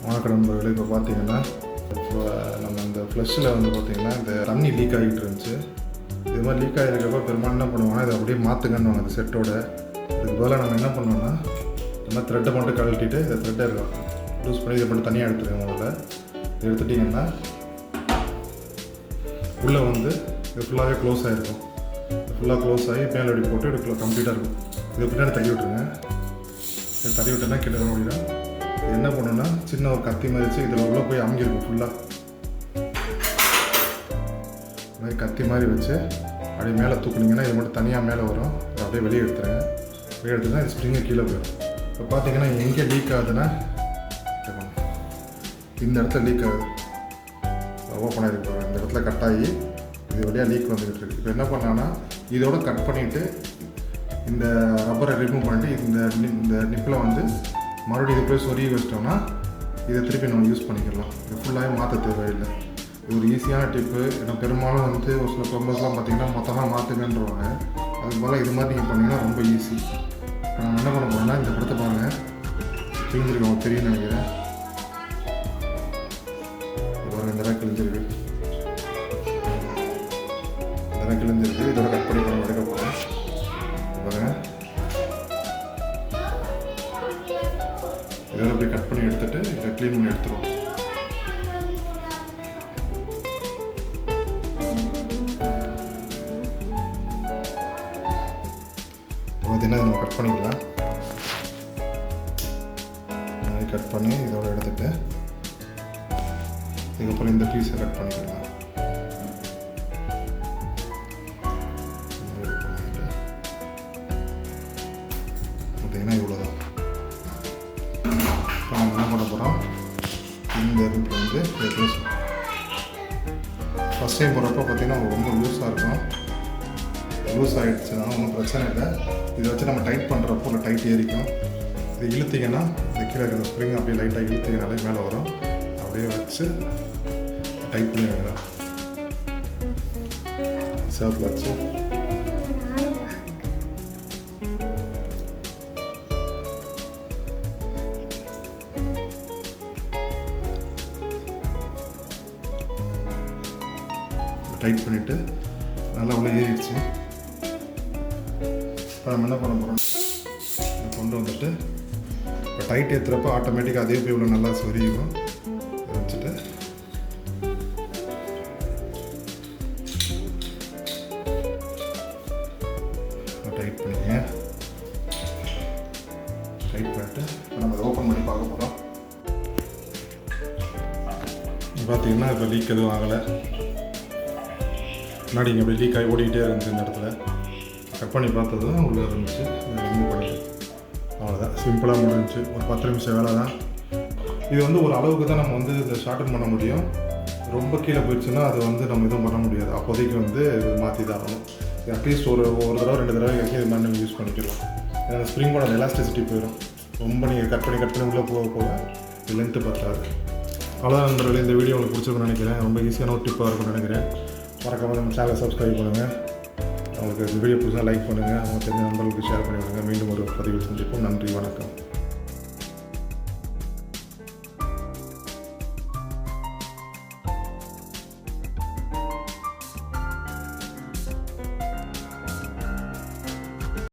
வணக்கம் நண்பர்களே. இப்போ பார்த்தீங்கன்னா நம்ம இந்த ஃப்ளஷ்ஷில் வந்து பார்த்திங்கன்னா இந்த தண்ணி லீக் ஆகிட்டு இருந்துச்சு. இது மாதிரி லீக் ஆகிருக்கப்போ பெரும்பாலும் என்ன பண்ணுவாங்கன்னா இதை அப்படியே மாற்றுங்கன்னு அந்த செட்டோட. இதுக்கு பதிலாக நம்ம என்ன பண்ணோம்னா நம்ம த்ரெட்டை மட்டும் கழட்டிட்டு இதை த்ரெட்டை இருக்கும் லூஸ் பண்ணி இதை மட்டும் தனியாக எடுத்துருங்க. முதல்ல இதை எடுத்துட்டிங்கன்னா உள்ளே வந்து இது ஃபுல்லாகவே க்ளோஸ் ஆகிருக்கும். ஃபுல்லாக க்ளோஸ் ஆகி மேலே அப்படி போட்டு இதுக்குள்ளே கம்ப்ளீட்டாக இருக்கும். இதை பின்னாடி தள்ளி விட்டுருங்க. இதை தள்ளி விட்டோன்னா கிட்ட அப்படின்னா என்ன பண்ணணும்னா சின்ன ஒரு கத்தி மாதிரி வச்சு இதில் உள்ளே போய் அமுங்கிருக்கும். ஃபுல்லாக மாதிரி கத்தி மாதிரி வச்சு அப்படியே மேலே தூக்குனீங்கன்னா இது மட்டும் தனியாக மேலே வரும். அப்படியே வெளியே எடுத்துருங்க. வெளியே எடுத்துனா இது ஸ்ப்ரிங்கு கீழே போயிடும். இப்போ பார்த்தீங்கன்னா எங்கே லீக் ஆகுதுன்னா இந்த இடத்துல லீக் ஆகுது. ஓப்பன் ஆகிருக்கு. இந்த இடத்துல கட் ஆகி இது வழியாக லீக் வந்துக்கிட்டு இருக்குது. இப்போ என்ன பண்ணான்னா இதோட கட் பண்ணிவிட்டு இந்த ரப்பரை ரிமூவ் பண்ணிட்டு இந்த நிப்பில் வந்து மறுபடியும் இது போய் சொருகி வச்சிட்டோம்னா இதை திருப்பி நம்ம யூஸ் பண்ணிக்கலாம். இது ஃபுல்லாகவே மாற்ற தேவையில்லை. இது ஒரு ஈஸியான டிப்பு. ஏன்னா பெரும்பாலும் வந்து ஒரு சில ப்ளம்பர்ஸ்லாம் பார்த்திங்கன்னா மொத்தமாக மாற்றுங்கன்றவாங்க. அதுக்கு போல் இது மாதிரி நீங்கள் பண்ணிங்கன்னா ரொம்ப ஈஸி. இப்போ நம்ம என்ன பண்ண போகிறோம்னா இந்த படத்தை பாருங்கள். கிழிஞ்சிருக்கோம் தெரியும் நினைக்கிறேன். பாருங்கள் இந்த இடம் கிழிஞ்சிருக்கு. இந்த இடம் கிழிஞ்சிருக்கு. இதோட கட் பண்ணி நம்ம எடுக்க போகிறோம். பாருங்கள் இதெல்லாம் அப்படியே கட் பண்ணி எடுத்துகிட்டு இதை க்ளீன் பண்ணி எடுத்துருவோம். பார்த்தீங்கன்னா நம்ம கட் பண்ணிக்கலாம். கட் பண்ணி இதோட எடுத்துகிட்டு இதுக்கப்புறம் இந்த பீஸை கட் பண்ணிக்கலாம். பார்த்தீங்கன்னா இவ்வளோதான். நம்ம என்ன பண்ண போகிறோம், இந்த ரூட்டில் வந்து ஃபஸ்ட் டைம் போகிறப்போ பார்த்திங்கன்னா ரொம்ப லூஸாக இருக்கும். லூஸ் ஆகிடுச்சுன்னா ஒன்றும் பிரச்சனை இல்லை. இதை வச்சு நம்ம டைட் பண்ணுறப்போ இல்லை டைட் ஏறிக்கும். இது இழுத்திங்கன்னா இந்த கீழே இருக்கிற ஸ்ப்ரிங் அப்படியே லைட்டாக இழுத்திங்கனாலே மேலே வரும். அப்படியே வச்சு டைட் பண்ணி வைக்கலாம். சேஃபில் வச்சு டைட் பண்ணிவிட்டு நல்லா உள்ள ஏறிடுச்சு. இப்போ நம்ம என்ன பண்ண போகிறோம், கொண்டு வந்துட்டு இப்போ டைட் ஏற்றுறப்போ ஆட்டோமேட்டிக்காக அதே போய் உள்ள நல்லா சொரியும். வச்சுட்டு டைட் பண்ணிங்க. டைட் பண்ணிட்டு இப்போ நம்ம அதை ஓப்பன் பண்ணி பார்க்க போகிறோம். பார்த்தீங்கன்னா இப்போ லீக் எதுவும் ஆகலை. முன்னாடி இங்கே அப்படி லீக் ஆகி ஓடிக்கிட்டே இருந்துச்சு. இந்த இடத்துல கட் பண்ணி பார்த்தது தான் உள்ளே இருந்துச்சு. ரிமூவ் பண்ணிட்டு அவ்வளோதான். சிம்பிளாக முடிஞ்சிச்சு. ஒரு 10 நிமிஷம் வேலை தான். இது வந்து ஒரு அளவுக்கு தான் நம்ம வந்து இதை ஷார்டன் பண்ண முடியும். ரொம்ப கீழே போயிடுச்சுன்னா அது வந்து நம்ம எதுவும் பண்ண முடியாது. அப்போதைக்கு வந்து மாற்றி தான் ஆகணும். அட்லீஸ்ட் ஒரு தடவை 2 தடவை இது மாதிரி நம்ம யூஸ் பண்ணிக்கலாம். ஏன்னா ஸ்ப்ரிங்கோட எலாஸ்டிசிட்டி போயிடும். ரொம்ப நீங்கள் கட் பண்ணி உள்ளே போக இது லென்த்து பற்றாது. அவ்வளோதான் நண்பர்களே. இந்த வீடியோ உங்களுக்கு பிடிச்சிருக்குன்னு நினைக்கிறேன். ரொம்ப ஈஸியான ஒரு டிப்பாக இருக்கும்னு நினைக்கிறேன். மறக்காம நம்ம சேனலை சப்ஸ்கிரைப் பண்ணுங்கள். உங்களுக்கு இந்த வீடியோ பிடிச்சா லைக் பண்ணுங்கள். அவங்க தெரிஞ்ச நண்பர்களுக்கு ஷேர் பண்ணி விடுங்க. மீண்டும் ஒரு பதிவில் சந்திப்போம். நன்றி, வணக்கம்.